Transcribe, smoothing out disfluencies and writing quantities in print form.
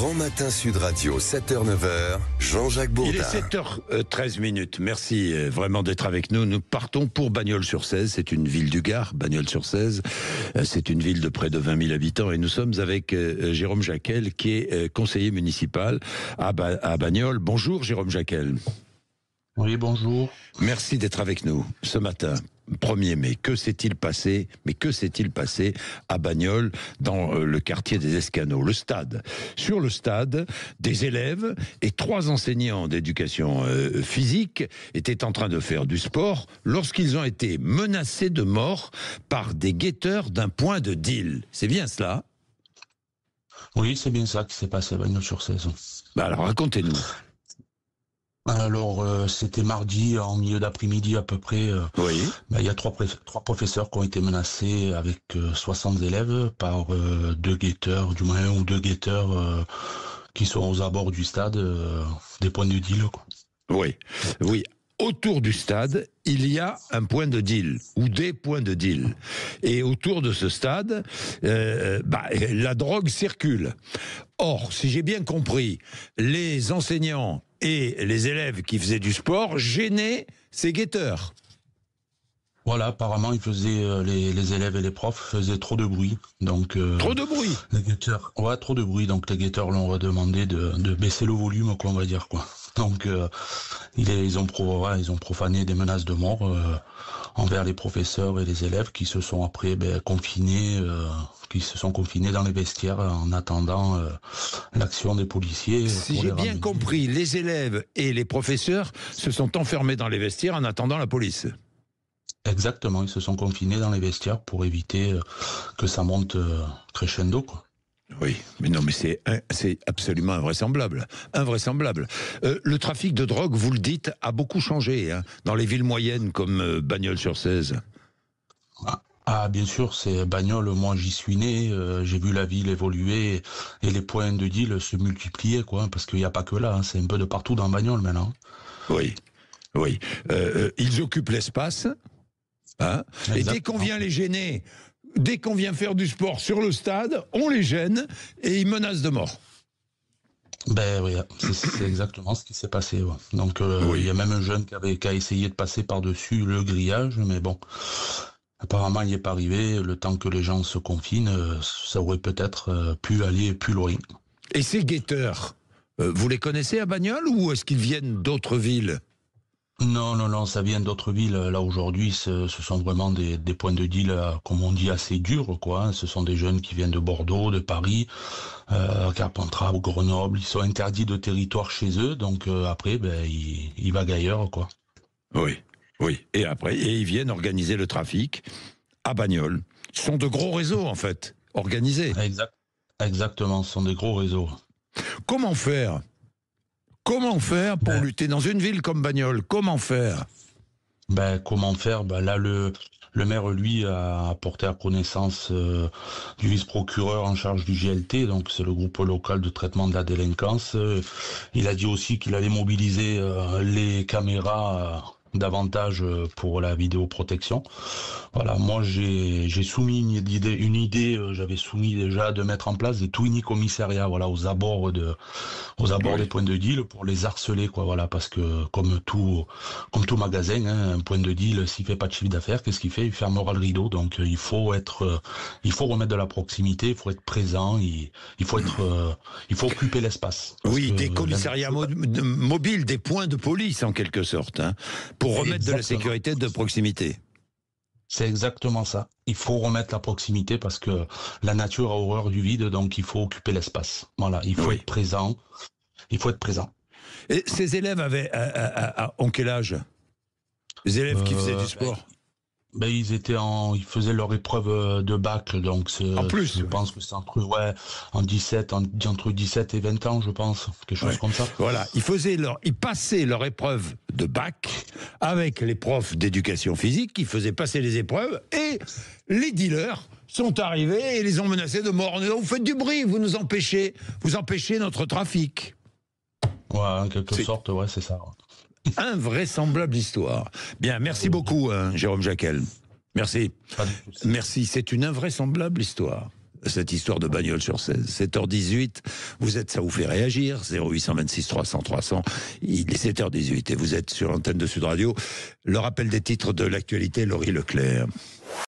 Grand Matin Sud Radio, 7h-9h, Jean-Jacques Bourdin. Il est 7h13. Merci vraiment d'être avec nous. Nous partons pour Bagnols-sur-Cèze. C'est une ville du Gard, Bagnols-sur-Cèze. C'est une ville de près de 20 000 habitants. Et nous sommes avec Jérôme Jacquel, qui est conseiller municipal à Bagnols. Bonjour Jérôme Jacquel. Oui, bonjour. Merci d'être avec nous ce matin. 1er mai, que s'est-il passé à Bagnols, dans le quartier des Escanots, le stade. Sur le stade, des élèves et 3 enseignants d'éducation physique étaient en train de faire du sport lorsqu'ils ont été menacés de mort par des guetteurs d'un point de deal. C'est bien cela ? Oui, c'est bien ça qui s'est passé à Bagnols-sur-Cèze. Alors racontez-nous. Alors, c'était mardi, en milieu d'après-midi à peu près. Oui. Il y a trois professeurs qui ont été menacés avec 60 élèves par 2 guetteurs, du moins 1 ou 2 guetteurs qui sont aux abords du stade, des points de deal, quoi. Oui. Autour du stade, il y a un point de deal, ou des points de deal. Et autour de ce stade, la drogue circule. Or, si j'ai bien compris, les enseignants et les élèves qui faisaient du sport gênaient ces guetteurs. Voilà, apparemment, ils faisaient, les élèves et les profs faisaient trop de bruit. Donc, trop de bruit. Les guetteurs, trop de bruit. Donc, les guetteurs leur ont demandé de baisser le volume, quoi, on va dire, quoi. Donc, ils ont profané des menaces de mort envers les professeurs et les élèves qui se sont après confinés dans les vestiaires en attendant l'action des policiers. Si j'ai bien compris, les élèves et les professeurs se sont enfermés dans les vestiaires en attendant la police. Exactement, ils se sont confinés dans les vestiaires pour éviter que ça monte crescendo, quoi. Oui, mais c'est absolument invraisemblable. Le trafic de drogue, vous le dites, a beaucoup changé dans les villes moyennes comme Bagnols-sur-Cèze. Ah, bien sûr, c'est Bagnols, moi j'y suis né, j'ai vu la ville évoluer et les points de deal se multiplier, quoi, parce qu'il n'y a pas que là, c'est un peu de partout dans Bagnols maintenant. Oui. Ils occupent l'espace, et dès qu'on vient les gêner, dès qu'on vient faire du sport sur le stade, on les gêne et ils menacent de mort. Oui, c'est exactement ce qui s'est passé. Ouais. Donc il y a même un jeune qui a essayé de passer par-dessus le grillage, mais bon, apparemment il n'y est pas arrivé. Le temps que les gens se confinent, ça aurait peut-être pu aller plus loin. Et ces guetteurs, vous les connaissez à Bagnols ou est-ce qu'ils viennent d'autres villes ? Non, ça vient d'autres villes. Là, aujourd'hui, ce sont vraiment des points de deal, comme on dit, assez durs, quoi. Ce sont des jeunes qui viennent de Bordeaux, de Paris, Carpentras ou Grenoble. Ils sont interdits de territoire chez eux, donc après, ils vaguent ailleurs, quoi. Oui. Et après, ils viennent organiser le trafic à Bagnols. Ce sont de gros réseaux, en fait, organisés. Exactement, ce sont des gros réseaux. Comment faire pour lutter dans une ville comme Bagnols? Comment faire? Là, le maire, lui, a porté à connaissance du vice-procureur en charge du GLT, donc c'est le groupe local de traitement de la délinquance. Il a dit aussi qu'il allait mobiliser les caméras davantage pour la vidéoprotection. Voilà, moi j'ai soumis une idée, j'avais soumis déjà de mettre en place des tout commissariats, voilà, aux abords des points de deal pour les harceler, quoi, voilà, parce que comme tout magasin, un point de deal, s'il fait pas de chiffre d'affaires, qu'est-ce qu'il fait? Il fermera le rideau. Donc il faut remettre de la proximité, il faut être présent, il faut occuper l'espace. Oui, des commissariats mobiles, des points de police en quelque sorte, pour remettre de la sécurité de proximité. C'est exactement ça. Il faut remettre la proximité parce que la nature a horreur du vide, donc il faut occuper l'espace. Voilà, il faut être présent. Et ces élèves ont quel âge? Les élèves qui faisaient du sport? Ils faisaient leur épreuve de bac, donc en plus, je pense que c'est entre 17 et 20 ans, je pense, quelque chose comme ça. Voilà, ils passaient leur épreuve de bac avec les profs d'éducation physique qui faisaient passer les épreuves et les dealers sont arrivés et les ont menacés de mort. Vous faites du bruit, vous empêchez notre trafic. Ouais, en quelque sorte, ouais, c'est ça. Invraisemblable histoire. Bien, merci beaucoup, Jérôme Jacquel. Merci. Merci, c'est une invraisemblable histoire. cette histoire de bagnole sur 16. 7h18, ça vous fait réagir, 0826 300 300, il est 7h18 et vous êtes sur l'antenne de Sud Radio. Le rappel des titres de l'actualité, Laurie Leclerc.